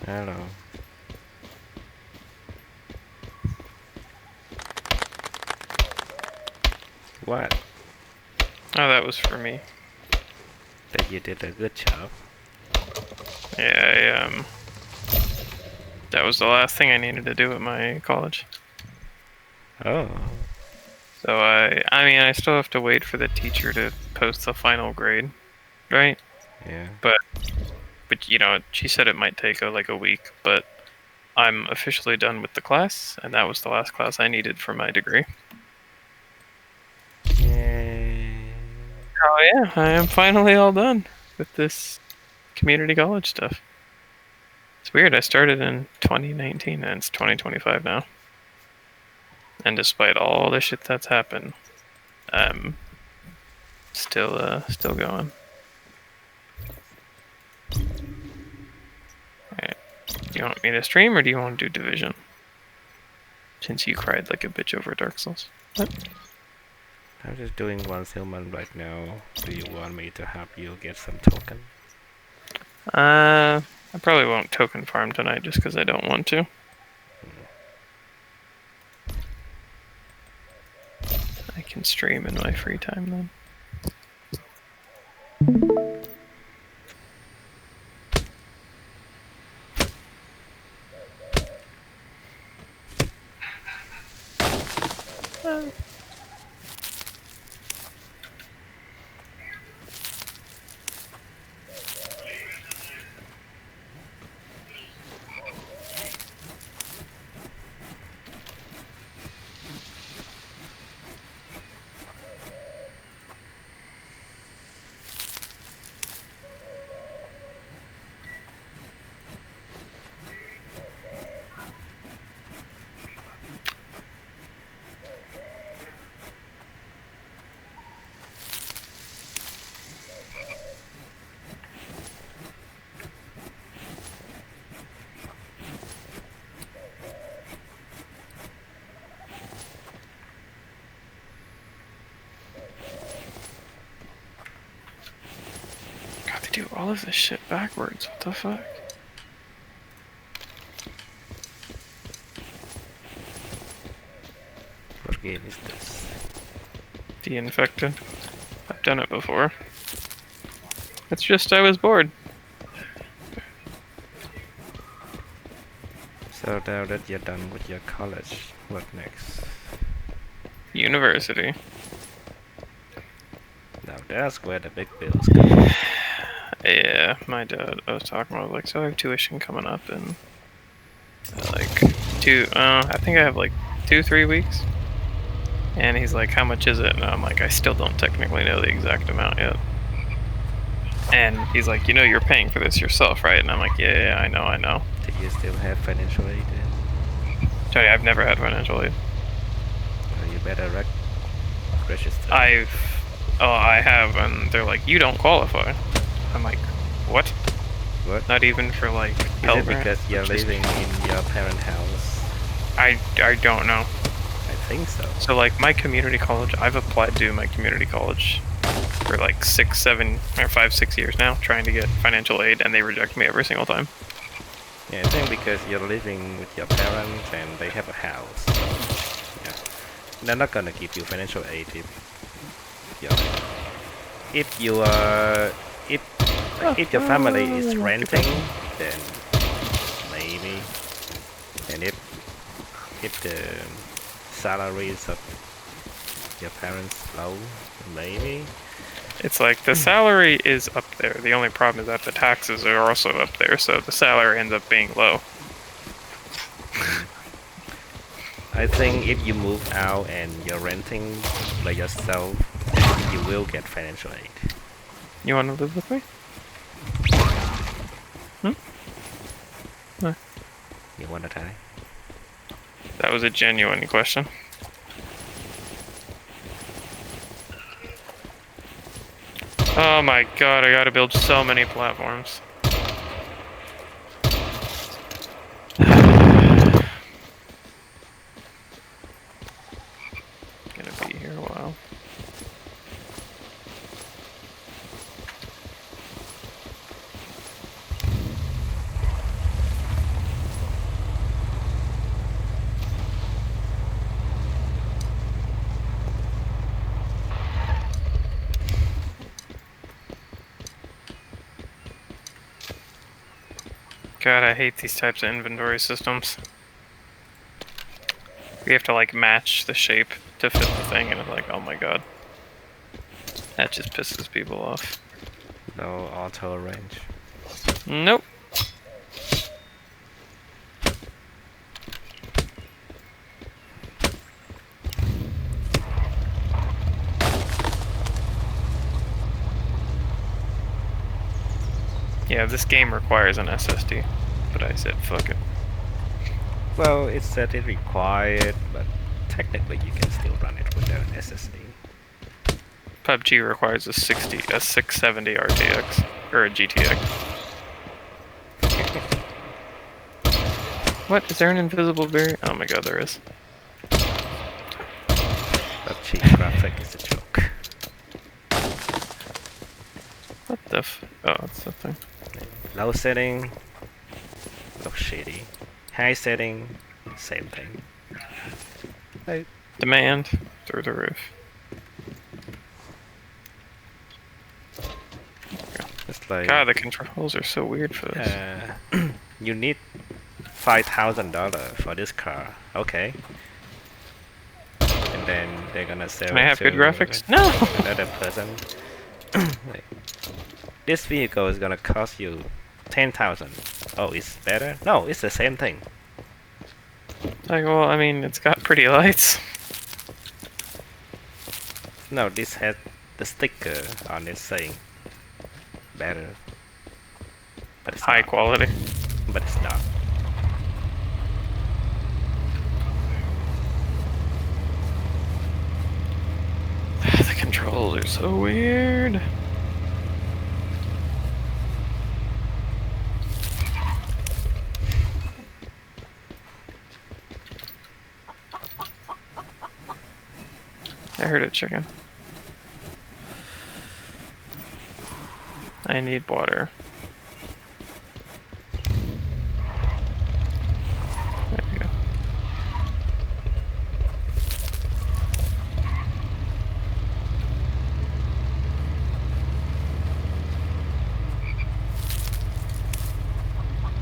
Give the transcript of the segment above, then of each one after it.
Hello. What? Oh, that was for me. That you did a good job. Yeah, that was the last thing I needed to do at my college. Oh. So I mean, I still have to wait for the teacher to post the final grade, right? Yeah. But you know, she said it might take like a week, but I'm officially done with the class, and that was the last class I needed for my degree. Yay. Oh yeah, I am finally all done with this community college stuff. It's weird. I started in 2019 and it's 2025 now. And despite all the shit that's happened, I'm still going. Alright. Do you want me to stream or do you want to do Division? Since you cried like a bitch over Dark Souls. What? I'm just doing one human right now. Do you want me to help you get some token? I probably won't token farm tonight just because I don't want to. I can stream in my free time then. God, they do all of this shit backwards. What the fuck? What game is this? De-infected. I've done it before. It's just I was bored. So now that you're done with your college, what next? University. Now that's where the big bills come. Yeah, my dad, I was talking about, like, so I have tuition coming up in, like, I think I have, like, 3 weeks. And he's like, how much is it? And I'm like, I still don't technically know the exact amount yet. And he's like, you know you're paying for this yourself, right? And I'm like, yeah, I know. Do you still have financial aid then? Tell you, I've never had financial aid. Well, you better register. I have, and they're like, you don't qualify. I'm like, what? What? Not even for, like, Pell Is it Grant? because you're living in your parent house? I don't know. I think so. So, like, my community college, I've applied to my community college for like 6, 7, or 5, 6 years now, trying to get financial aid, and they reject me every single time. Yeah, I think because you're living with your parents and they have a house. Yeah. They're not gonna give you financial aid if you are if your family is renting, then maybe. And if the salaries of your parents low, maybe. It's like the salary is up there. The only problem is that the taxes are also up there, so the salary ends up being low. I think if you move out and you're renting by yourself, you will get financial aid. You want to live with me? You wanna die? That was a genuine question. Oh my god, I gotta build so many platforms. Gonna be here a while. God, I hate these types of inventory systems. We have to like match the shape to fit the thing, and it's like, oh my god. That just pisses people off. No auto range. Nope. Yeah, this game requires an SSD, but I said fuck it. Well, it said it required, but technically you can still run it without an SSD. PUBG requires a 670 RTX or a GTX. What? Is there an invisible barrier? Oh my god, there is. That cheap graphic is a joke. What the f? Oh, it's the thing. Low setting, looks shitty. High setting, same thing. Demand through the roof. It's like God, the controls are so weird for this. you need $5,000 for this car. Okay. And then they're gonna sell Can I it have to good graphics? No! another person. Like, this vehicle is gonna cost you 10,000. Oh, it's better? No, it's the same thing. Like, well, I mean, it's got pretty lights. No, this has the sticker on it saying better. But it's High not. quality. But it's not. The controls are so weird. I heard a chicken. I need water. There you go.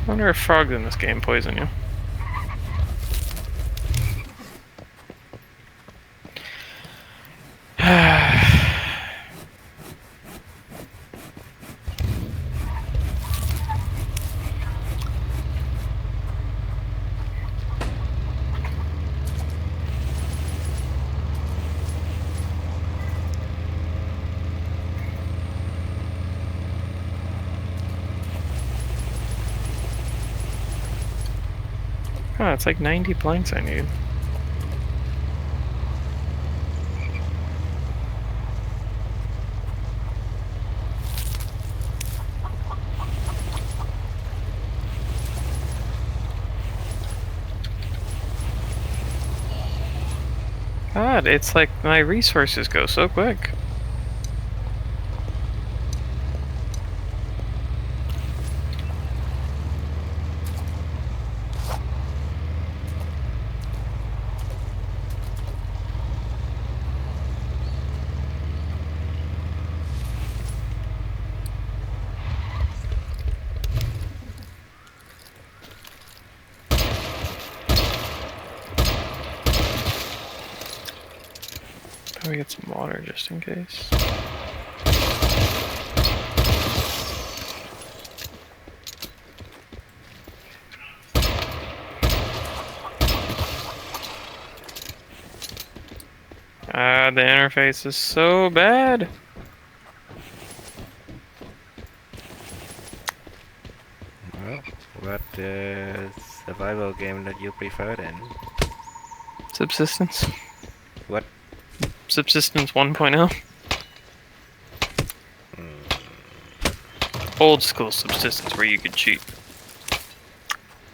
I wonder if frogs in this game poison you. Oh, it's like 90 planks I need. God, it's like my resources go so quick. Let me get some water just in case. Ah, the interface is so bad. Well, what survival game that you prefer then? Subsistence. What? Subsistence 1.0. Old school subsistence where you could cheat.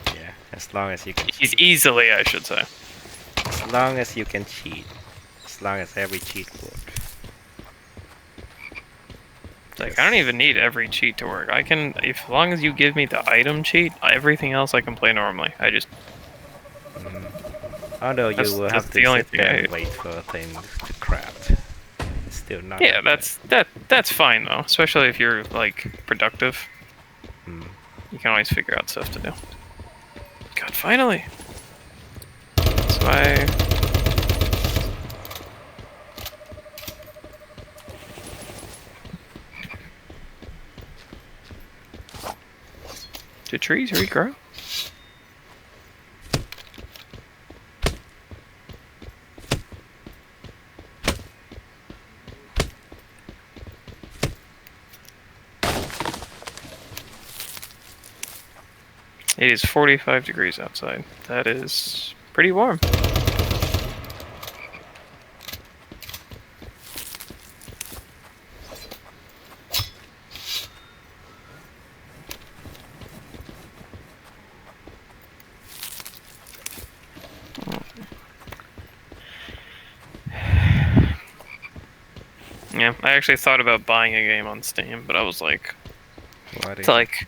Yeah, as long as you can. Easily, I should say. As long as you can cheat. As long as every cheat works. Like, I don't even need every cheat to work. I can, as long as you give me the item cheat, everything else I can play normally. I just... Although you will that's have the to only sit thing there I and hate. wait for things to craft. It's still not. Yeah, that that's fine though, especially if you're like productive. You can always figure out stuff to do. God, finally! That's why... Do trees regrow? It is 45 degrees outside. That is pretty warm. Yeah, I actually thought about buying a game on Steam, but I was like, What it's like,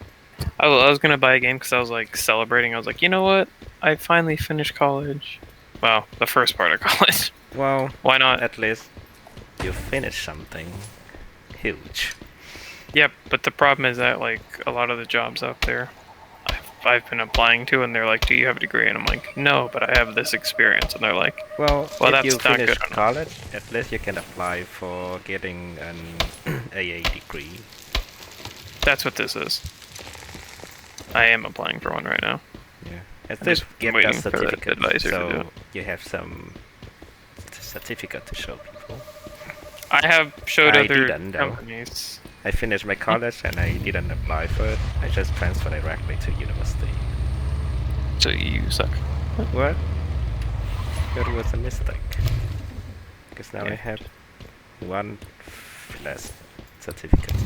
I was gonna buy a game because I was like celebrating. I was like, you know what? I finally finished college. Well, the first part of college. Well, Why not? at least you finished something huge. Yep, but the problem is that like a lot of the jobs out there, I've been applying to, and they're like, "Do you have a degree?" And I'm like, "No, but I have this experience." And they're like, Well, Well, if that's you not finish good enough. college, at least you can apply for getting an AA degree. "That's what this is." I am applying for one right now. Yeah. At I'm least just get waiting that for the certificate, advisor to do so it. you have some certificate to show people. I have showed I other didn't, though. companies. I finished my college and I didn't apply for it. I just transferred directly to university. So you suck. What? That was a mistake. Because now I Yeah. have one less certificate.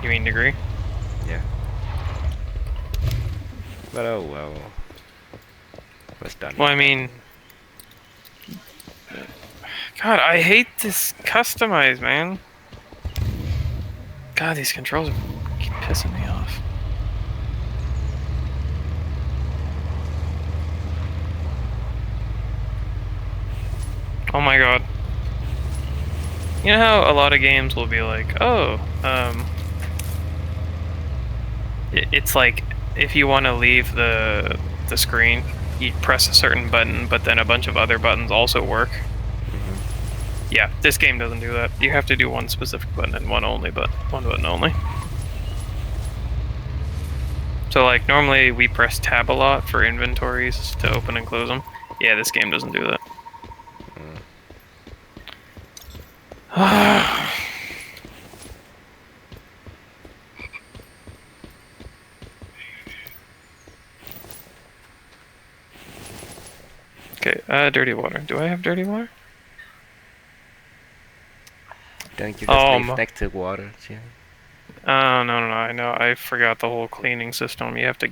You mean degree? Yeah. But oh well. It was done. Well, I mean, God, I hate this customize, man. God, these controls keep pissing me off. Oh my God. You know how a lot of games will be like, oh, it's like if you want to leave the screen, you press a certain button, but then a bunch of other buttons also work. Yeah, this game doesn't do that. You have to do one specific button and one button only. So like normally we press tab a lot for inventories to open and close them. Yeah, this game doesn't do that. Okay, dirty water. Do I have dirty water? Don't you just Oh, leave next to water? Yeah. Oh, no, I know. I forgot the whole cleaning system. You have to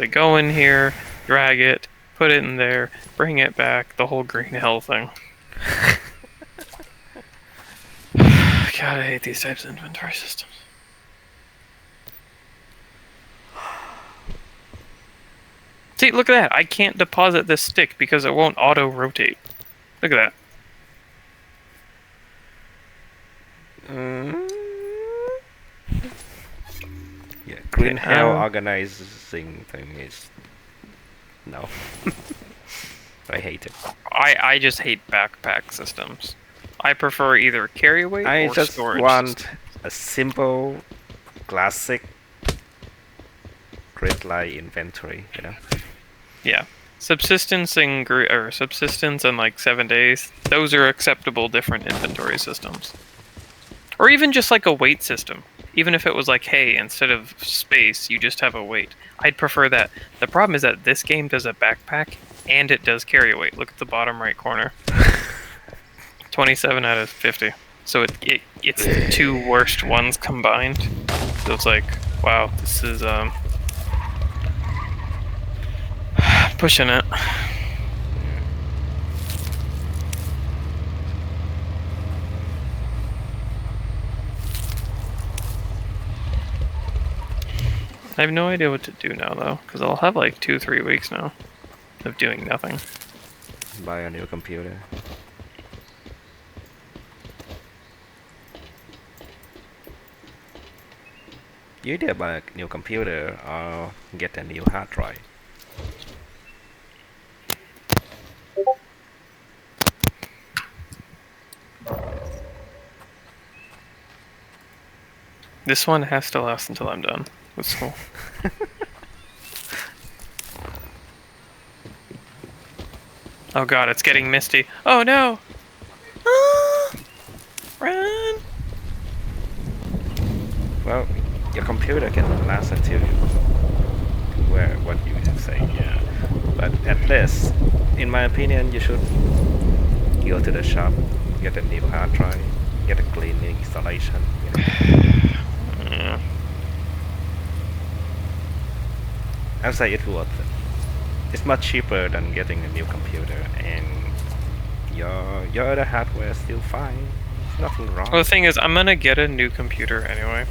go in here, drag it, put it in there, bring it back, the whole green hell thing. God, I hate these types of inventory systems. See, look at that. I can't deposit this stick because it won't auto-rotate. Look at that. Yeah, green Okay, hell organizing thing is no. I hate it. I just hate backpack systems. I prefer either carry weight I or just storage want system. a simple, classic grid line inventory. You know. Yeah. Subsistence and subsistence and like 7 days, those are acceptable different inventory systems. Or even just like a weight system. Even if it was like, hey, instead of space, you just have a weight. I'd prefer that. The problem is that this game does a backpack and it does carry weight. Look at the bottom right corner. 27 out of 50. So it's the two worst ones combined. So it's like, wow, this is pushing it. I have no idea what to do now though, because I'll have like 2-3 weeks now of doing nothing. Buy a new computer. You either buy a new computer or get a new hard drive. This one has to last until I'm done with school. Oh god, it's getting misty. Oh no! Ah! Run! Well, your computer can last until you wear what you say, yeah. But at least, in my opinion, you should go to the shop, get a new hard drive, get a clean installation. Yeah. I'd say it's worth it. It's much cheaper than getting a new computer, and your other hardware is still fine. There's nothing wrong. Well, the thing is, I'm gonna get a new computer anyway.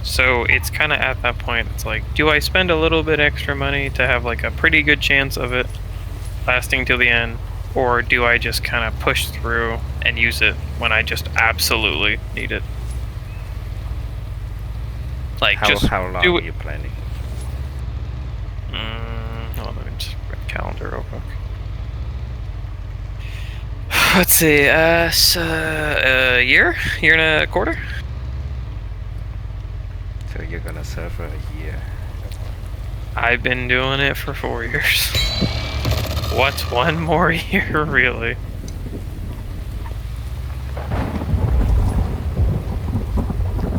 So it's kind of at that point, it's like, do I spend a little bit extra money to have like a pretty good chance of it lasting till the end? Or do I just kind of push through and use it when I just absolutely need it? Like, how long do are it. you planning? Hold on, let me just grab calendar real quick. Let's see, a year and a quarter? So you're gonna serve for a year. I've been doing it for 4 years. What's one more year, really?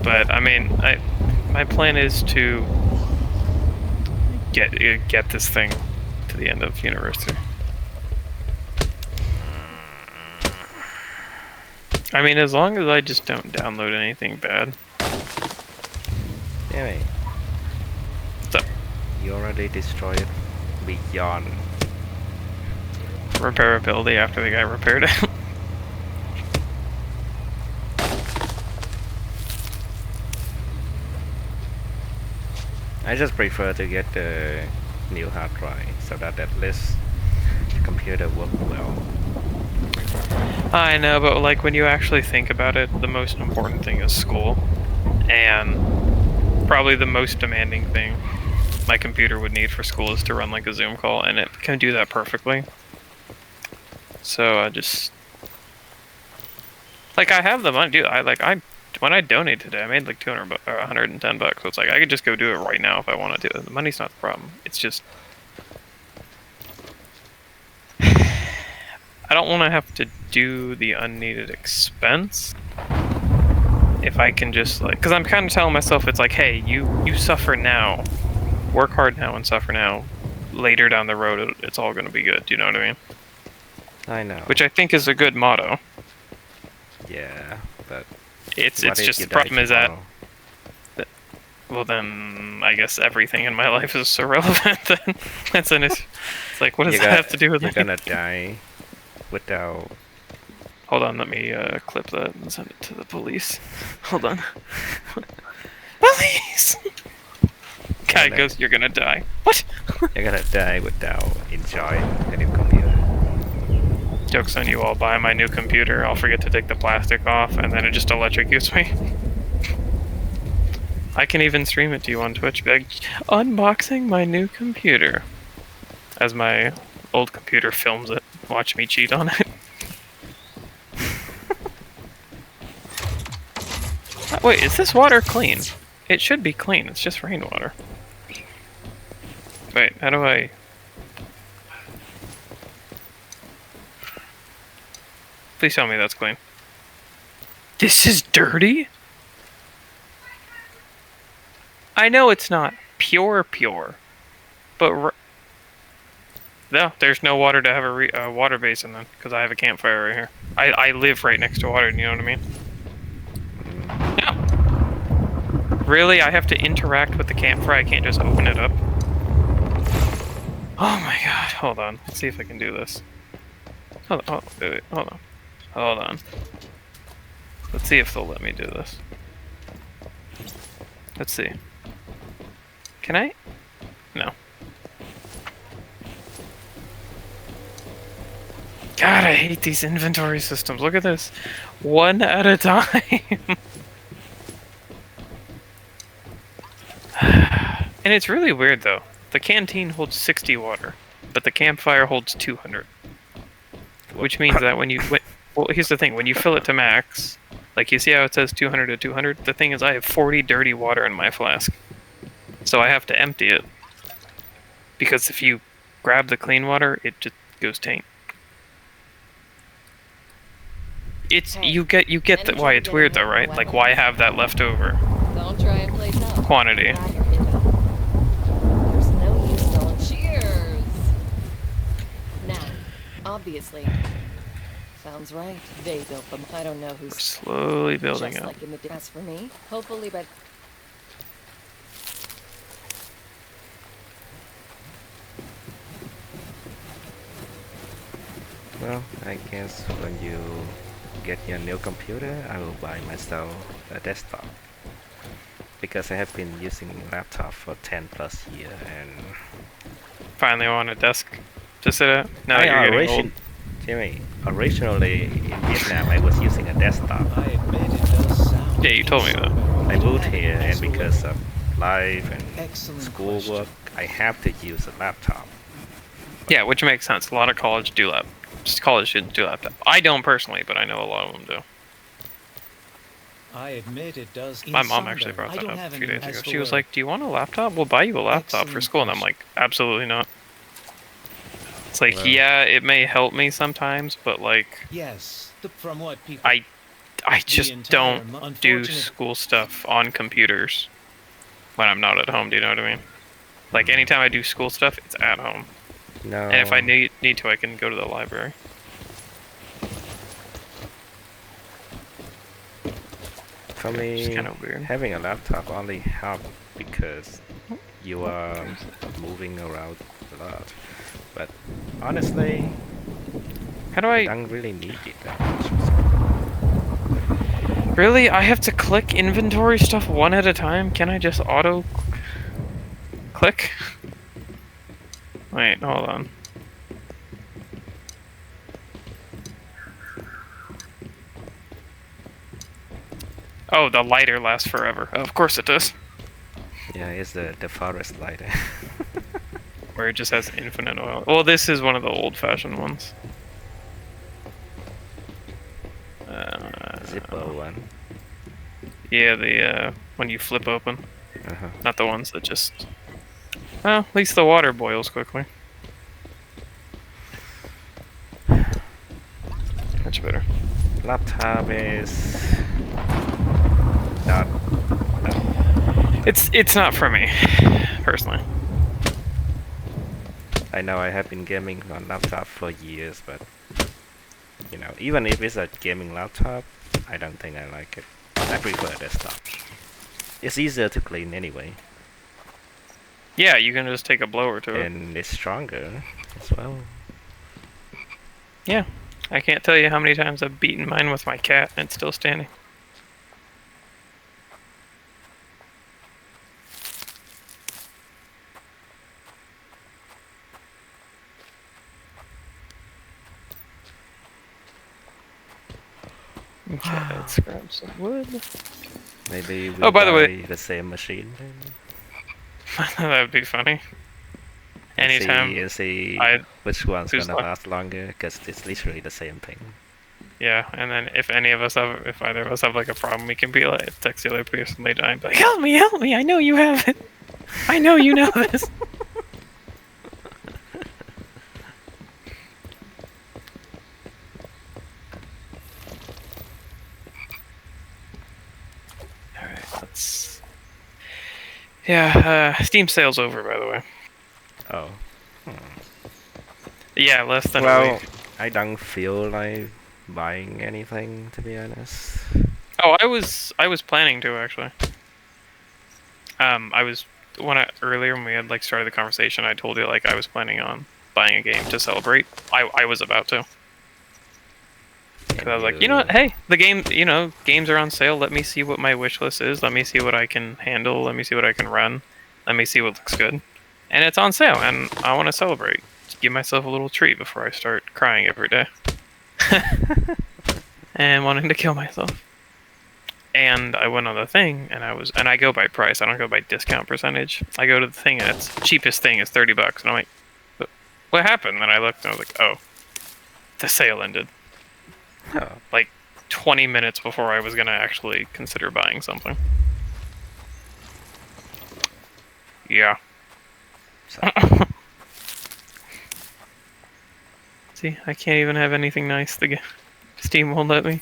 But I mean, my plan is to get this thing to the end of university. I mean, as long as I just don't download anything bad. Anyway, What's up? you already destroyed it beyond. Repairability after the guy repaired it. I just prefer to get the new hard drive so that at least the computer works well. I know, but like when you actually think about it, the most important thing is school. And probably the most demanding thing my computer would need for school is to run like a Zoom call, and it can do that perfectly. So I just like I have the money, dude. When I donated today, I made like 200 or 110 bucks. So it's like I could just go do it right now if I wanted to. The money's not the problem. It's just I don't want to have to do the unneeded expense. If I can just like, because I'm kind of telling myself it's like, hey, you suffer now, work hard now and suffer now. Later down the road, it's all going to be good. Do you know what I mean? I know. Which I think is a good motto. Yeah, but It's what if just you the problem die is that. tomorrow? Well, then I guess everything in my life is irrelevant. Then that's an issue. It's like, what does that have to do with You're it? gonna die without. Hold on, let me clip that and send it to the police. Hold on. Police! Guy no. goes, you're gonna die. What? You're gonna die without enjoying the new computer. Joke's on you, I'll buy my new computer, I'll forget to take the plastic off, and then it just electrocutes me. I can even stream it to you on Twitch, be like, unboxing my new computer. As my old computer films it, watch me cheat on it. Wait, is this water clean? It should be clean, it's just rainwater. Wait, how do I... Please tell me that's clean. This is dirty? I know it's not pure, but no, there's no water to have a water basin then, because I have a campfire right here. I live right next to water, you know what I mean? No. Really? I have to interact with the campfire? I can't just open it up? Oh my god, hold on. Let's see if I can do this. Hold on, wait, hold on. Hold on. Let's see if they'll let me do this. Let's see. Can I? No. God, I hate these inventory systems. Look at this. One at a time. And it's really weird though. The canteen holds 60 water, but the campfire holds 200. Which means that well, here's the thing: when you fill it to max, like you see how it says 200 to 200. The thing is, I have 40 dirty water in my flask, so I have to empty it. Because if you grab the clean water, it just goes taint. It's Hey, you get any why trouble it's weird though, getting right? more Like weapons? why have that leftover Don't try and play tough. quantity? Grab your info. There's no use going. Cheers. Now, obviously, sounds right. They built them. I don't know We're who's slowly building just up. like in the that's for me. Hopefully, but Well, I guess when you get your new computer, I will buy myself a desktop. Because I have been using laptop for 10 plus years and Finally on a desk to sit at. Now I that you're getting old. Jimmy, originally in Vietnam I was using a desktop. I admit it does sound. Yeah, you told me that. I moved here and because of life and Excellent schoolwork, I have to use a laptop. Yeah, which makes sense. A lot of college do laptop. Just college students do laptop. I don't personally, but I know a lot of them do. I admit it does. My mom actually brought that up a few days ago. She was like, "Do you want a laptop? We'll buy you a laptop for Excellent school." And I'm like, "Absolutely not." It's like, Well- yeah, it may help me sometimes, but like, Yes, from what people. I just entire don't do unfortunate- school stuff on computers when I'm not at home. Do you know what I mean? Like anytime I do school stuff, it's at home. No. And if I need to, I can go to the library. For It's me, kind of weird. having a laptop only help because you are moving around a lot. But honestly, How do I I don't really need it that much. really? I have to click inventory stuff one at a time. Can I just auto click? Wait, hold on. Oh, the lighter lasts forever. Of course it does. Yeah, it's the forest lighter. Where it just has infinite oil. Well, this is one of the old-fashioned ones. Zippo one. Yeah, the when you flip open, Uh-huh. not the ones that just. Well, at least the water boils quickly. Much better. Laptop is not. It's not for me, personally. I know I have been gaming on laptop for years, but you know, even if it's a gaming laptop, I don't think I like it. I prefer a desktop. It's easier to clean anyway, Yeah, you can just take a blower to it. and it's stronger as well. Yeah, I can't tell you how many times I've beaten mine with my cat and it's still standing. Okay, let's grab some wood. Maybe we Oh, by the way- buy the same machine then. That would be funny. Anytime, and see I- which one's who's gonna luck- last longer, because it's literally the same thing. yeah. And then if either of us have like a problem, we can be like text the other person later and be like, help me! I know you have it. I know you know this. All right, let's. Yeah, Steam sale's over, by the way. Oh. Yeah, less than a Well, week. I don't feel like buying anything, to be honest. Oh, I was planning to actually. I was earlier when we had like started the conversation, I told you like I was planning on buying a game to celebrate. I was about to. Because I was like, you know what? Hey, the game, games are on sale. Let me see what my wish list is. Let me see what I can handle. Let me see what I can run. Let me see what looks good. And it's on sale, and I want to celebrate. Just give myself a little treat before I start crying every day. And wanting to kill myself. And I went on the thing, and I go by price. I don't go by discount percentage. I go to the thing, and its cheapest thing is $30, and I'm like, what happened? And I looked, and I was like, oh, the sale ended. Oh, Like 20 minutes before I was gonna actually consider buying something. Yeah. so, See, I can't even have anything nice. Steam won't let me.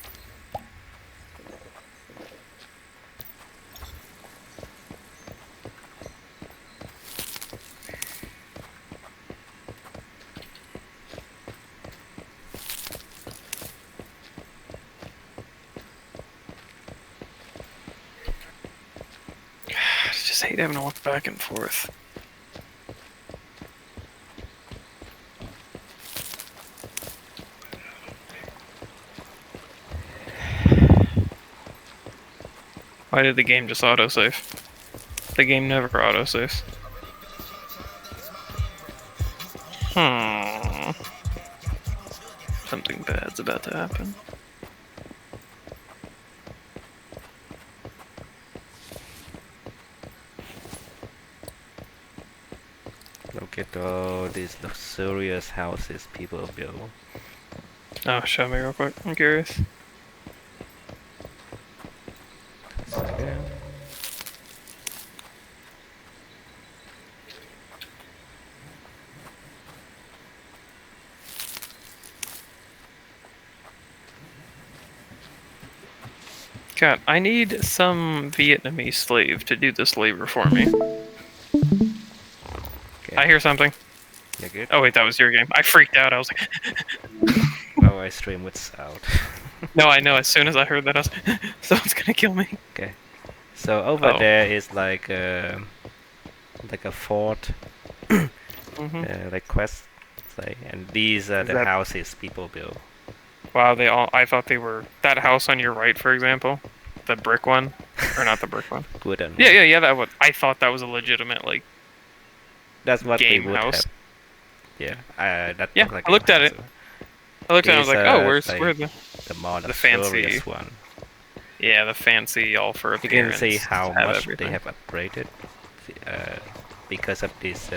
I just hate having to walk back and forth. Why did the game just autosave? The game never autosaves. Something bad's about to happen. look at all these luxurious houses people build. Oh, show me real quick. I'm curious. Yeah. God, I need some Vietnamese slave to do this labor for me. Okay. I hear something. You're good? Oh wait, that was your game. I freaked out. I was like, Oh, I stream without. no, I know. As soon as I heard that, I was someone's gonna kill me. Okay. So over Oh. there is like a fort, like quest say, and these are the That- houses people build. Wow, I thought they were that house on your right, for example, the brick one, or not the brick one. Wooden. Yeah, that one. I thought that was a legitimate like. That's what game they would house. have. Yeah. That Yeah, look like I looked a at it. house. I looked at it, I was These like, are, oh, where's like, where the The more the fancy- luxurious one. yeah the fancy all for You appearance. can see how have much everything. they have upgraded because of this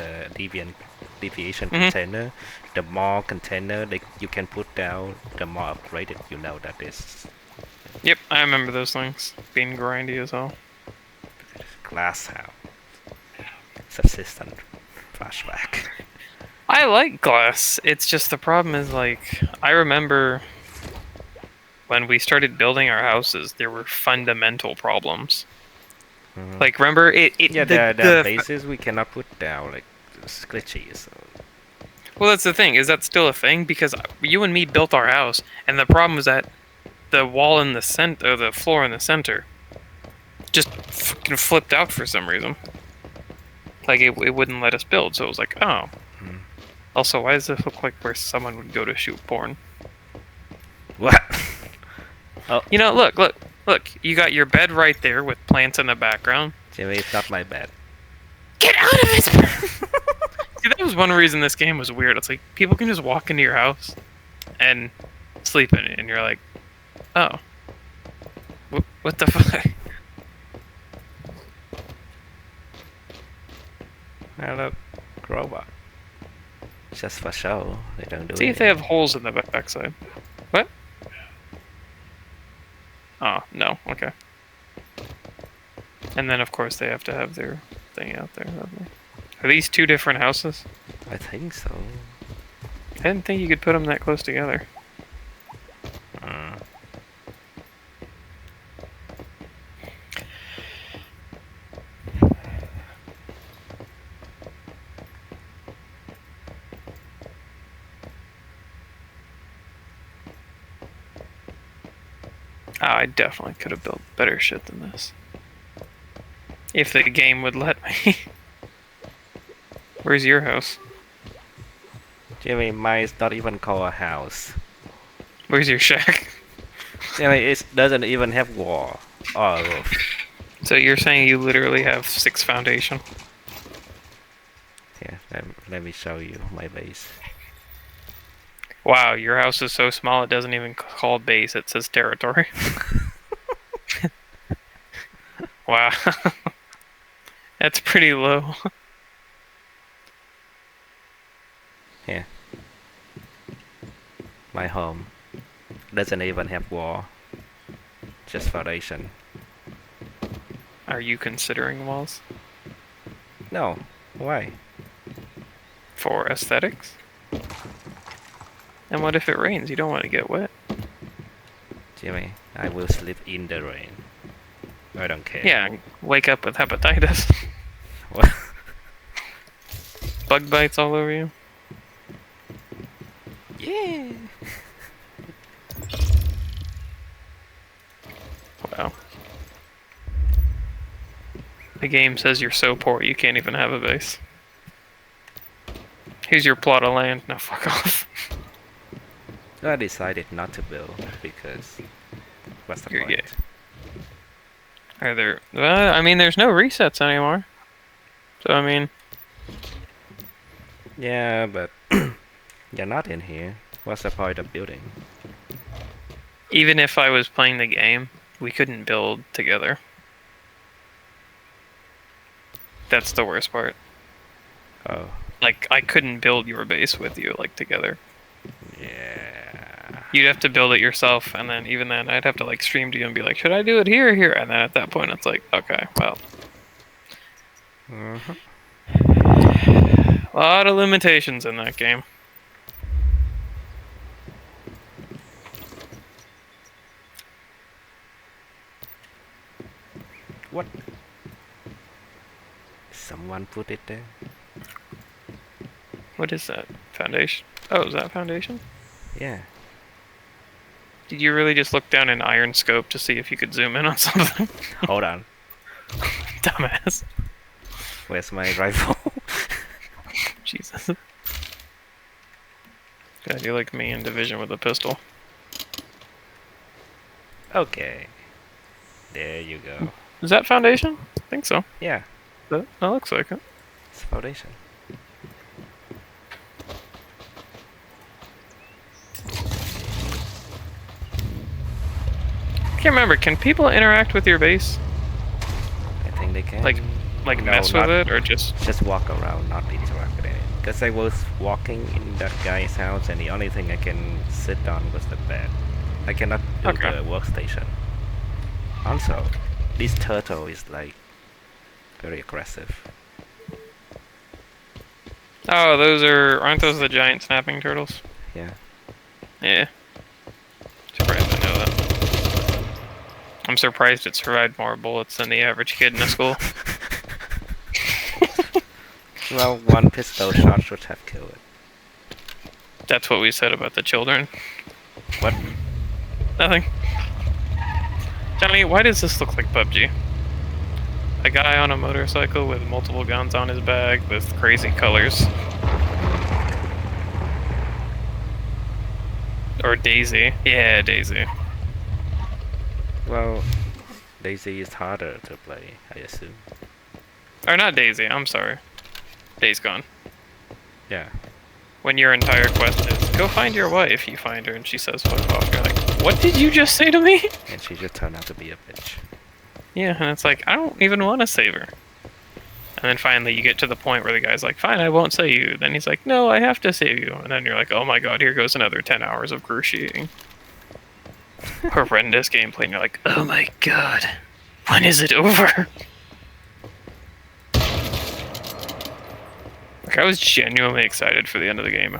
deviation Mhm. container. The more container you can put down, the more upgraded you know that is. Yep, I remember those things being grindy as hell. Glass house. Subsistent flashback. I like glass. It's just the problem is like I remember when we started building our houses, there were fundamental problems. Mhm. Like remember it Yeah, the bases we cannot put down, like it's glitchy. So well, that's the thing. Is that still a thing? Because you and me built our house, and the problem was that the wall in the center, or the floor in the center, just fucking flipped out for some reason. Like it wouldn't let us build. So it was like, oh. Hmm. Also, why does this look like where someone would go to shoot porn? what? You know, look. You got your bed right there with plants in the background. Jimmy, it's not my bed. Get out of it! See, that was one reason this game was weird. It's like people can just walk into your house and sleep in it, and you're like, oh, what the fuck? Now look, robot. Just for show, they don't do See it. if they have holes in the backside. What? Oh no. Okay. And then of course they have to have their thing out there. Don't they? Are these two different houses? I think so. I didn't think you could put them that close together. Uh, I definitely could have built better shit than this. If the game would let me. Where's your house? Jimmy, mine's not even called a house. Where's your shack? Jimmy, it doesn't even have wall or roof. So you're saying you literally have 6 foundation? Yeah, let me show you my base. Wow, your house is so small it doesn't even call base, it says territory. Wow. That's pretty low. Here. My home doesn't even have wall. Just foundation. Are you considering walls? No. Why? For aesthetics? And what if it rains? You don't want to get wet. Jimmy, I will sleep in the rain. I don't care. Yeah, wake up with hepatitis. What? Bug bites all over you. Yeah. Wow. The game says you're so poor you can't even have a base. Here's your plot of land. Now fuck off. I decided not to build because what's the You're point? gay. Are there... Well, I mean, there's no resets anymore. So, I mean... Yeah, but you're not in here. What's the point of building? Even if I was playing the game, we couldn't build together. That's the worst part. Oh, Like, I couldn't build your base with you, like, together. yeah. You'd have to build it yourself, and then even then, I'd have to, like, stream to you and be like, should I do it here or here? And then at that point, it's like, okay, well... Mhm. A lot of limitations in that game. What? Someone put it there? What is that? Foundation? Oh, is that foundation? Yeah. Did you really just look down an iron scope to see if you could zoom in on something? Hold on. Dumbass. Where's my rifle? Jesus. Yeah, you're like me in Division with a pistol. Okay. There you go. Is that foundation? I think so. Yeah, That looks like it. it's foundation. I can't remember. Can people interact with your base? I think they can. Like No, mess with not- it, or just... Just walk around, not interact with it. Because I was walking in that guy's house and the only thing I can sit on was the bed. I cannot do Okay. the workstation. Also, this turtle is like very aggressive. Oh, aren't those the giant snapping turtles? Yeah. Yeah. Surprised I know that. I'm surprised it survived more bullets than the average kid in a school. Well, one pistol shot should have killed it. That's what we said about the children. What? Nothing. Johnny, why does this look like PUBG? A guy on a motorcycle with multiple guns on his back with crazy colors. Or Daisy. Yeah, Daisy. Well, Daisy is harder to play, I assume. Or not Daisy, I'm sorry. Days Gone. Yeah. When your entire quest is, go find your wife, you find her and she says fuck off. You're like, what did you just say to me? And she just turned out to be a bitch. Yeah, and it's like, I don't even want to save her. And then finally you get to the point where the guy's like, fine, I won't save you. Then he's like, no, I have to save you. And then you're like, oh my god, here goes another 10 hours of cruciating. Horrendous gameplay, and you're like, oh my god, when is it over? Like, I was genuinely excited for the end of the game.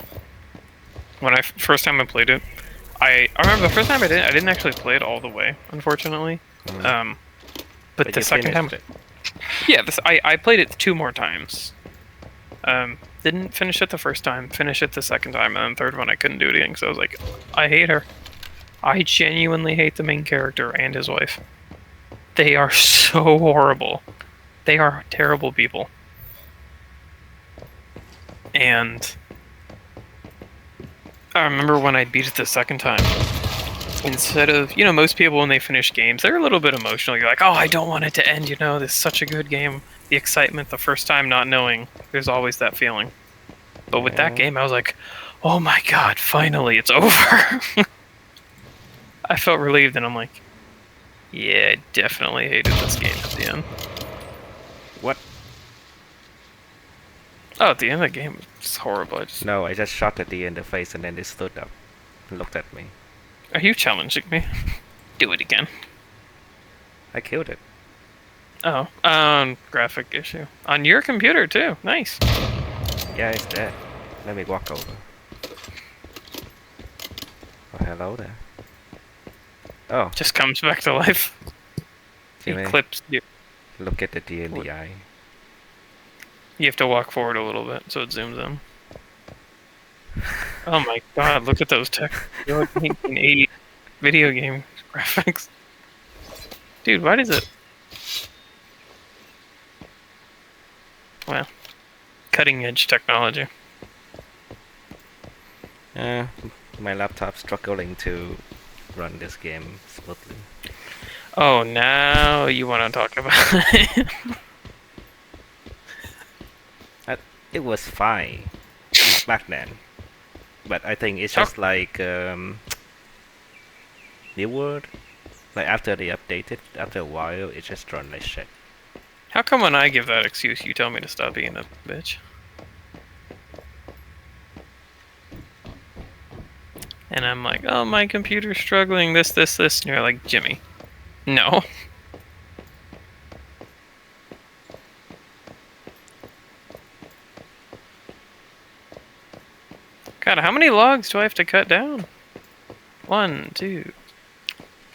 When first time I played it, I remember the first time I didn't actually play it all the way, unfortunately. But the you second time, finished it. yeah, I played it 2 more times. Didn't finish it the first time, finished it the second time, and then the third one I couldn't do it again because I was like, I hate her. I genuinely hate the main character and his wife. They are so horrible. They are terrible people. And I remember when I beat it the second time, instead of, most people when they finish games, they're a little bit emotional. You're like, oh, I don't want it to end, this is such a good game. The excitement the first time not knowing, there's always that feeling. But with that game, I was like, oh my god, finally, it's over. I felt relieved, and I'm like, Yeah, I definitely hated this game at the end. What? Oh, at the end of the game, it's horrible. No, I just shot at the in the face and then it stood up and looked at me. Are you challenging me? Do it again. I killed it. Oh, graphic issue. On your computer, too. Nice. Yeah, it's dead. Let me walk over. Oh, hello there. Oh, Just comes back to life. Jimmy, Eclipse you. look at the D in the eye. You have to walk forward a little bit so it zooms in. Oh my god, look at those 1980 video game graphics. Dude, why does it... Well, cutting edge technology. My laptop's struggling to run this game smoothly. Oh, now you want to talk about it. It was fine back then, but I think it's just like New World. Like after they updated, after a while, it just run like shit. How come when I give that excuse, you tell me to stop being a bitch? And I'm like, oh, my computer's struggling, this, and you're like, Jimmy, no. God, how many logs do I have to cut down? 1, 2,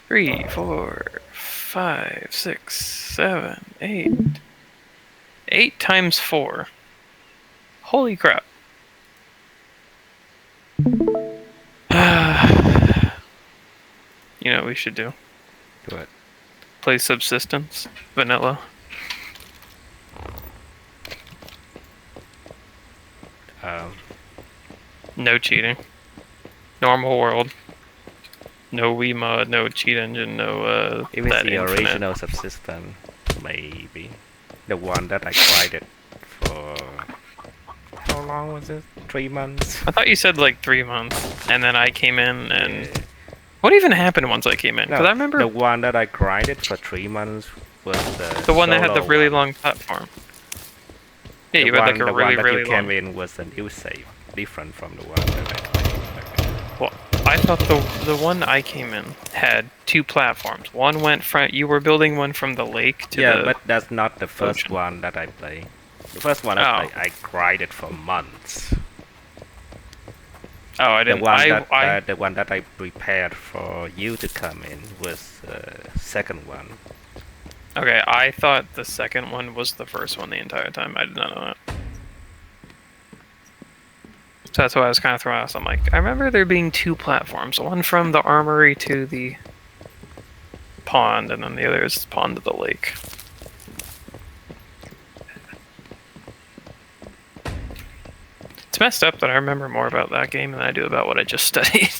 3, 4, 5, 6, 7, 8. 8 times 4. Holy crap. You know what we should do? What? Play Subsistence, vanilla. No cheating. Normal world. No Wii mod, no cheat engine, no If it's that the infinite. original subsystem, maybe. The one that I tried it for... How long was it? 3 months? I thought you said like 3 months, and then I came in and... Yeah. What even happened once I came in? Because No, I remember the one that I grinded for 3 months was the one that had the solo really one. long platform. Yeah, The you had like one- a the really, one that really you came long... in was a new save, different from the one that I played back then. Well, I thought the one I came in had 2 platforms. One went from... You were building one from the lake to Yeah, the... but that's not the first ocean. one that I played. The first one Oh. I grinded for months. Oh, I The didn't... one the one that I prepared for you to come in was second one. Okay, I thought the second one was the first one the entire time. I did not know that. So that's why I was kind of thrown off. I'm like, I remember there being 2 platforms. One from the armory to the pond, and then the other is pond to the lake. It's messed up that I remember more about that game than I do about what I just studied.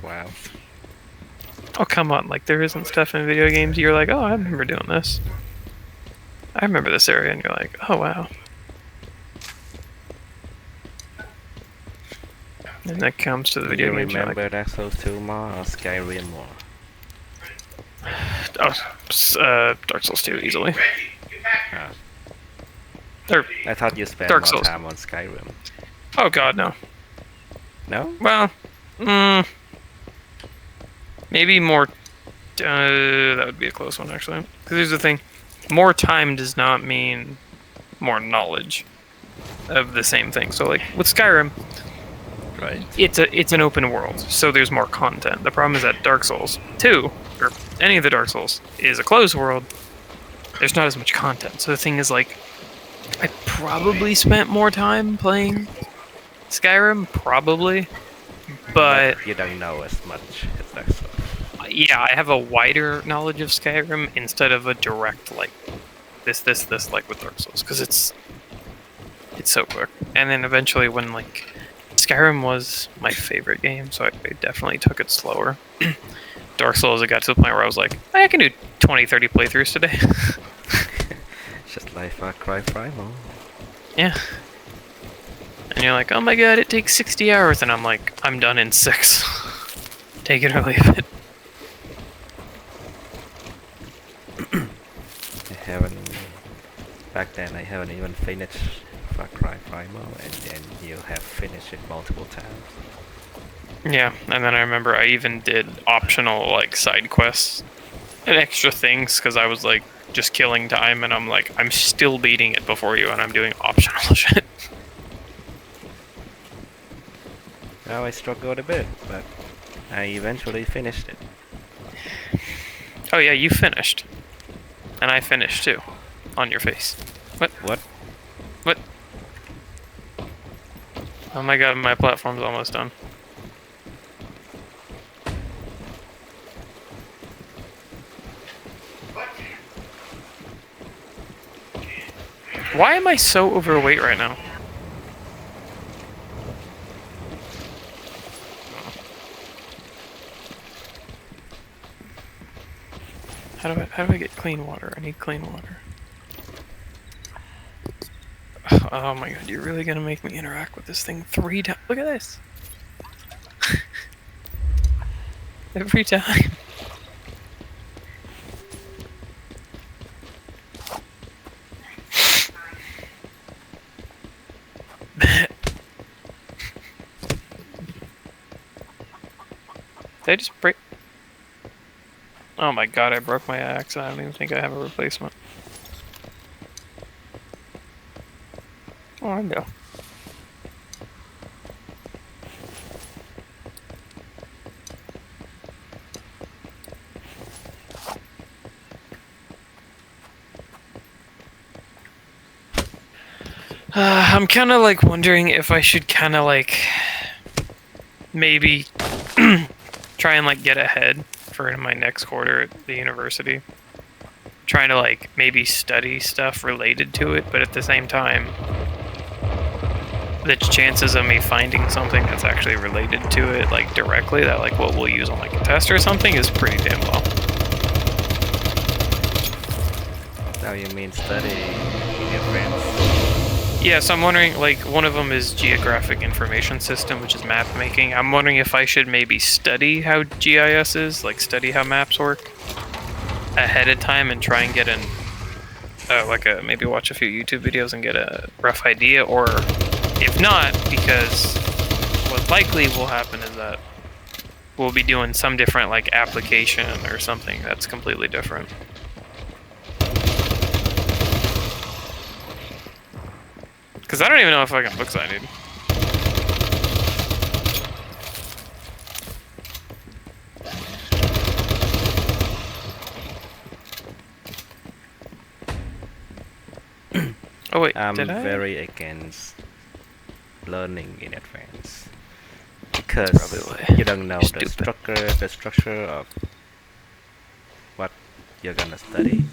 Wow. Oh, come on. Like, there isn't stuff in video games you're like, oh, I remember doing this. I remember this area, and you're like, oh, wow. And that comes to the Do video you games. you're remember like, Dark Souls 2 more or Skyrim more? Dark Souls 2 easily. Ah. Or, I thought you spent Dark more Souls. time on Skyrim. oh god, no. No? Well, maybe more. That would be a close one, actually. Because here's the thing: more time does not mean more knowledge of the same thing. So, like with Skyrim, Right. it's an open world, so there's more content. The problem is that Dark Souls 2, or any of the Dark Souls, is a closed world. There's not as much content. So the thing is, like, I probably spent more time playing Skyrim, probably, but you don't know as much as Dark Souls. yeah, I have a wider knowledge of Skyrim instead of a direct, like, this, like with Dark Souls, because it's so quick. And then eventually when, like, Skyrim was my favorite game, so I definitely took it slower. Dark Souls, it got to the point where I was like, I can do 20, 30 playthroughs today. Just like Far Cry Primal. Yeah. And you're like, oh my god, it takes 60 hours, and I'm like, I'm done in 6. Take it or leave it. Back then I haven't even finished Far Cry Primal, and then you have finished it multiple times. Yeah, and then I remember I even did optional like side quests and extra things because I was like just killing time, and I'm like, I'm still beating it before you, and I'm doing optional shit. Now I struggled a bit, but I eventually finished it. Oh yeah, you finished, and I finished too, on your face. What? What? What? Oh my god, my platform's almost done. Why am I so overweight right now? How do I get clean water? I need clean water. Oh my god, you're really gonna make me interact with this thing 3 times? Look at this! Every time. Did I just break? Oh my god, I broke my axe. I don't even think I have a replacement. Oh, I know. I'm kind of like wondering if I should kind of like maybe try and like get ahead for my next quarter at the university. Trying to like maybe study stuff related to it, but at the same time, the chances of me finding something that's actually related to it, like directly, that like what we'll use on like a test or something, is pretty damn low. Now you mean study your friends? Yeah, so I'm wondering, like, one of them is Geographic Information System, which is map making. I'm wondering if I should maybe study how GIS is, like study how maps work ahead of time and try and get an, maybe watch a few YouTube videos and get a rough idea, or if not, because what likely will happen is that we'll be doing some different, like, application or something that's completely different. Because I don't even know if fucking books I need. Oh wait, I'm did I? very against learning in advance because Probably. you don't know You're the structure of what you're gonna study.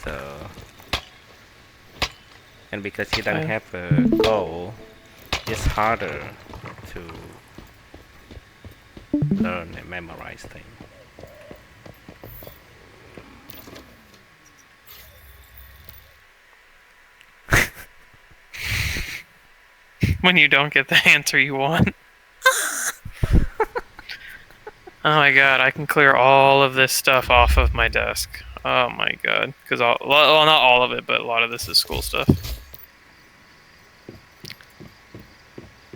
So, and because you don't have a goal, it's harder to learn and memorize things. When you don't get the answer you want. Oh my god, I can clear all of this stuff off of my desk. Oh my god. Because, well, not all of it, but a lot of this is school stuff.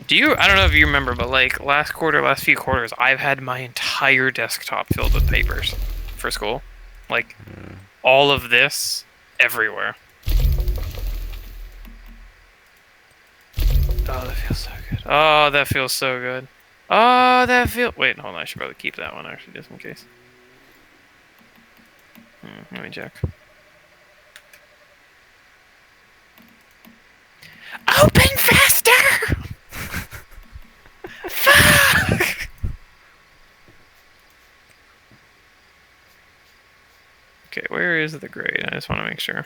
I don't know if you remember, but like last few quarters, I've had my entire desktop filled with papers for school. Like, all of this, everywhere. Oh, that feels so good. Oh, that feels so good. Oh, wait, hold on, I should probably keep that one actually, just in case. Let me check. Open faster! Fuck! Okay, where is the grade? I just want to make sure.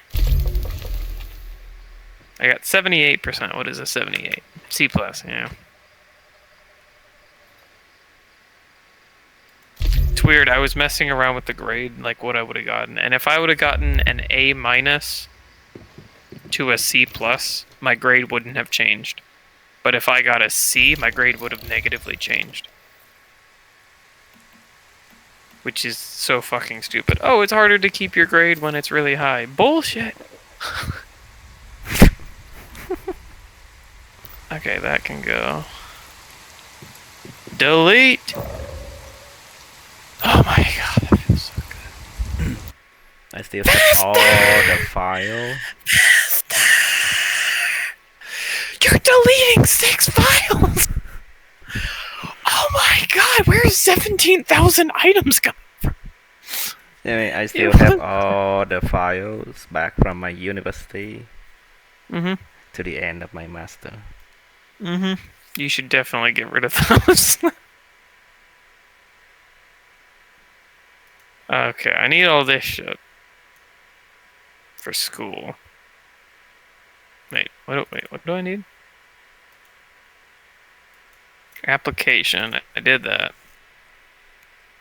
I got 78%. What is a 78? C+, yeah. It's weird. I was messing around with the grade, like what I would have gotten. And if I would have gotten an A- to a C+, my grade wouldn't have changed. But if I got a C, my grade would have negatively changed. which is so fucking stupid. Oh, it's harder to keep your grade when it's really high. Bullshit. Okay, that can go. Delete. Oh my god, that feels so good. I still have all the files. You're deleting 6 files. Oh my god, where's 17,000 items coming from? I still have all the files back from my university to the end of my master. You should definitely get rid of those. Okay, I need all this shit for school. Wait, what do I need? Application. I did that.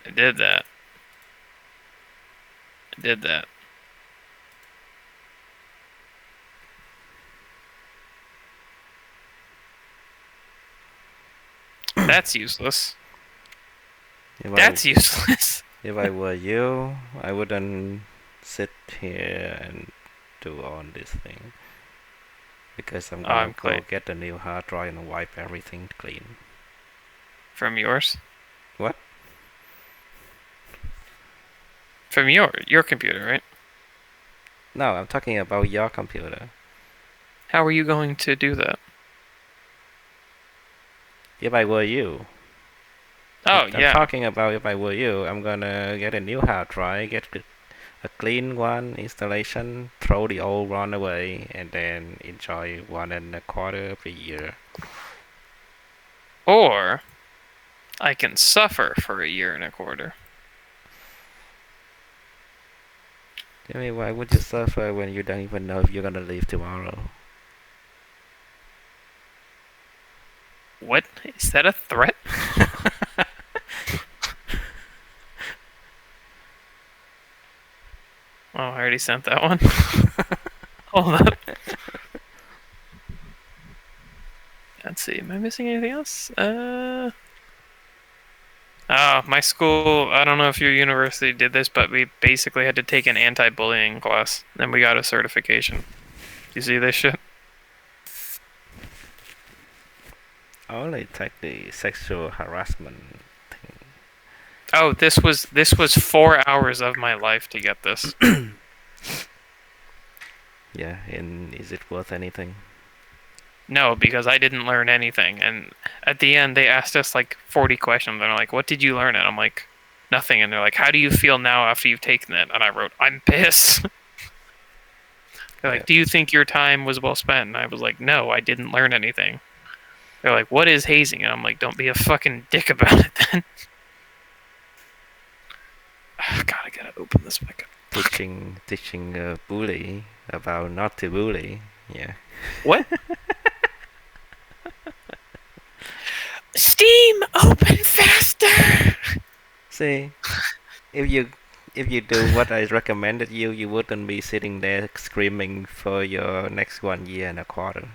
I did that. I did that. That's useless. That's useless. If I were you, I wouldn't sit here and do all this thing. Because I'm gonna go get a new hard drive and wipe everything clean. From yours? What? From your computer, right? No, I'm talking about your computer. How are you going to do that? If I were you. Oh, I'm yeah. talking about if I were you, I'm gonna get a new hard drive, get a clean one installation, throw the old one away, and then enjoy 1.25 of a year. Or I can suffer for 1.25 years. I mean, why would you suffer when you don't even know if you're gonna leave tomorrow? What? Is that a threat? Oh, I already sent that one. Hold up. Let's see. Am I missing anything else? Oh, my school, I don't know if your university did this, but we basically had to take an anti-bullying class. Then we got a certification. You see this shit? I only take the sexual harassment thing. Oh, this was 4 hours of my life to get this. Yeah, and is it worth anything? No, because I didn't learn anything. And at the end, they asked us like 40 questions. And they're like, what did you learn? And I'm like, nothing. And they're like, how do you feel now after you've taken it? And I wrote, I'm pissed. They're like, do you think your time was well spent? And I was like, no, I didn't learn anything. They're like, what is hazing? And I'm like, don't be a fucking dick about it then. Oh, God, I gotta open this back up. Teaching a bully about not to bully. Yeah. What? Steam, open faster! See, if you do what I recommended you, you wouldn't be sitting there screaming for your next 1.25 years.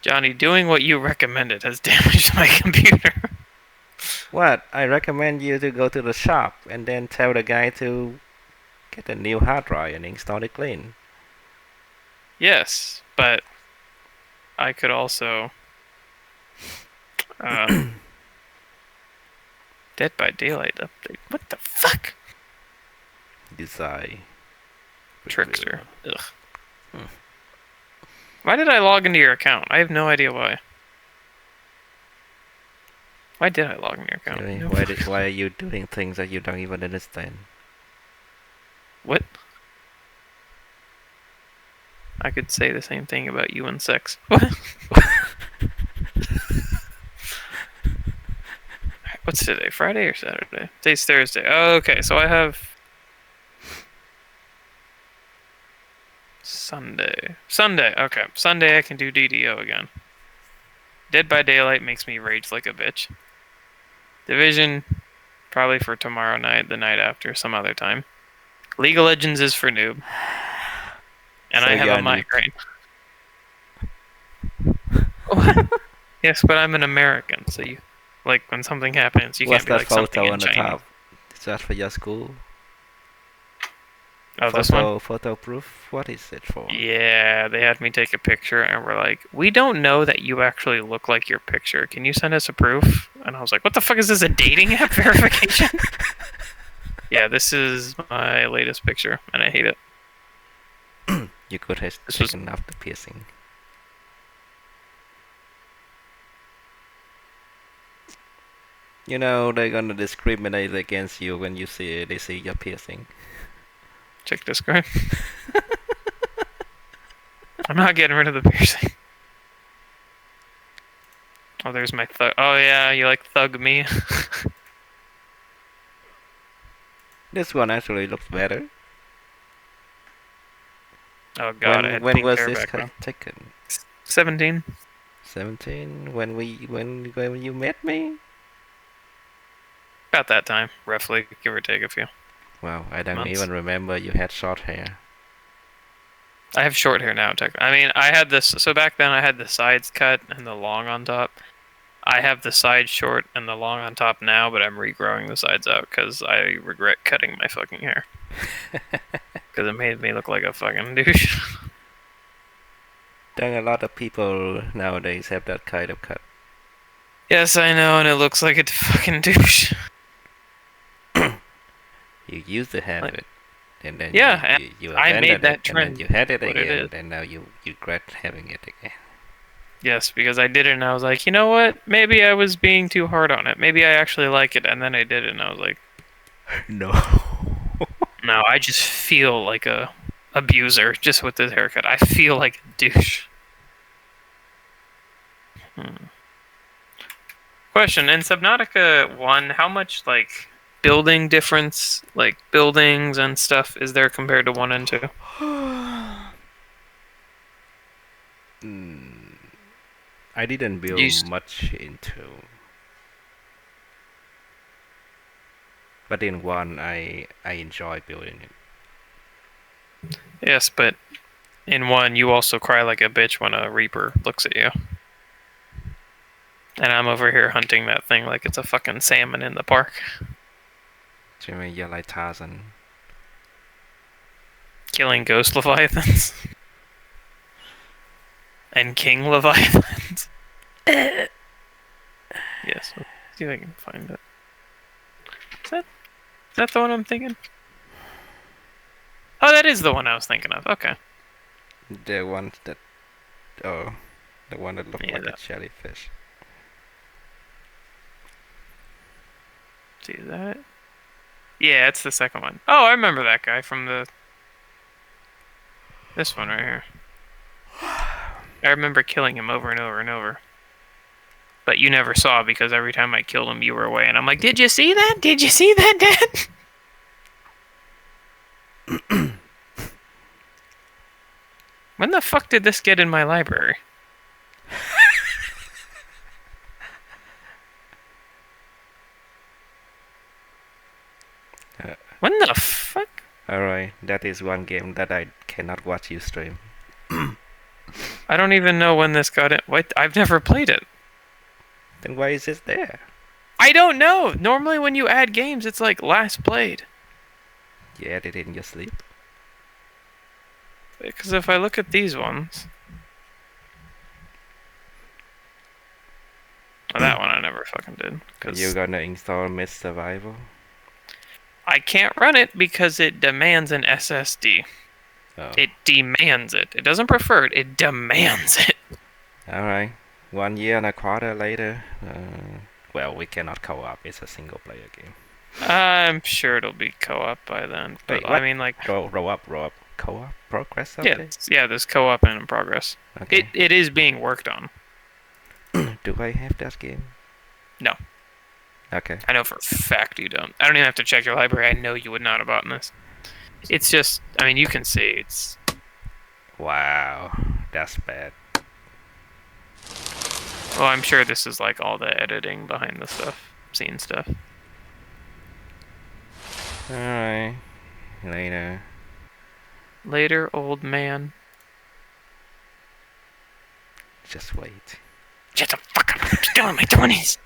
Johnny, doing what you recommended has damaged my computer. What? I recommend you to go to the shop and then tell the guy to get a new hard drive and install it clean. Yes, but I could also... Dead by Daylight update. What the fuck? Design. Trickster. Ugh. Why did I log into your account? I have no idea why. Why did I log into your account? Really? No. Why are you doing things that you don't even understand? What? I could say the same thing about you and sex. What? What's today? Friday or Saturday? Today's Thursday. Oh, okay, so I have... Sunday, okay. Sunday I can do DDO again. Dead by Daylight makes me rage like a bitch. Division, probably for tomorrow night, the night after, some other time. League of Legends is for noob. And so I have a migraine. What? Yes, but I'm an American, so you... Like, when something happens, you can't be like something in Chinese. What's that photo on the top? that for your school? Oh, this one? Photo proof? What is it for? Yeah, they had me take a picture and were like, we don't know that you actually look like your picture. Can you send us a proof? And I was like, what the fuck is this, a dating app verification? Yeah, this is my latest picture, and I hate it. You could have This was- taken off the piercing. You know, they're gonna discriminate against you when they see your piercing. Check Discord. I'm not getting rid of the piercing. Oh, there's my thug. Oh, yeah, you like thug me? This one actually looks better. Oh, God, I had when pink was hair this back then. taken? 17. 17? When you met me? About that time, roughly, give or take a few. Wow, I don't Months. even remember you had short hair. I have short hair now, I mean, I had this. So back then, I had the sides cut and the long on top. I have the sides short and the long on top now, but I'm regrowing the sides out because I regret cutting my fucking hair. Because it made me look like a fucking douche. Don't a lot of people nowadays have that kind of cut. Yes, I know, and it looks like a fucking douche. You used to have Like- it, and then Yeah, you I made abandoned that it, and trend then you had it what it again, is. and now you regret having it again. Yes, because I did it and I was like, you know what? Maybe I was being too hard on it. Maybe I actually like it, and then I did it and I was like, No. no, I just feel like a abuser just with this haircut. I feel like a douche. Question, in Subnautica 1, how much, like, building difference, like, buildings and stuff, is there compared to 1 and 2? I didn't build Used- much into, but in one I enjoy building it. Yes, but in 1, you also cry like a bitch when a Reaper looks at you. And I'm over here hunting that thing like it's a fucking salmon in the park. Jimmy, you're like Tarzan. Killing ghost leviathans. And king leviathans. Yes, let's see if I can find it. Is that the one I'm thinking? Oh, that is the one I was thinking of. Okay. The one that, the one that looked Yeah, like that- a jellyfish. See that? Yeah, it's the second one. Oh, I remember that guy from this one right here. I remember killing him over and over and over. But you never saw because every time I killed him, you were away. And I'm like, did you see that? Did you see that, Dad? When the fuck did this get in my library? When the fuck? Alright, that is one game that I cannot watch you stream. I don't even know when this got in. What? I've never played it. Then why is it there? I don't know. Normally when you add games, it's like last played. You add it in your sleep? Because if I look at these ones... Well, that one I never fucking did. Because You're gonna install Mist Survival? I can't run it because it demands an SSD. Oh. It demands it. It doesn't prefer it. It demands it. Alright. 1 year and a quarter later, well, we cannot co-op. It's a single player game. I'm sure it'll be co-op by then. But Wait, I what? mean, like, Roll up. Co-op? Progress yeah, update? yeah, there's co-op in progress. Okay. It is being worked on. Do I have that game? No. Okay. I know for a fact you don't. I don't even have to check your library. I know you would not have bought this. It's just, I mean, you can see it's. Wow. That's bad. Well, I'm sure this is like all the editing behind the stuff, scene stuff. Alright. Later. Later, old man. Just wait. Shut the fuck up! I'm still in my 20s.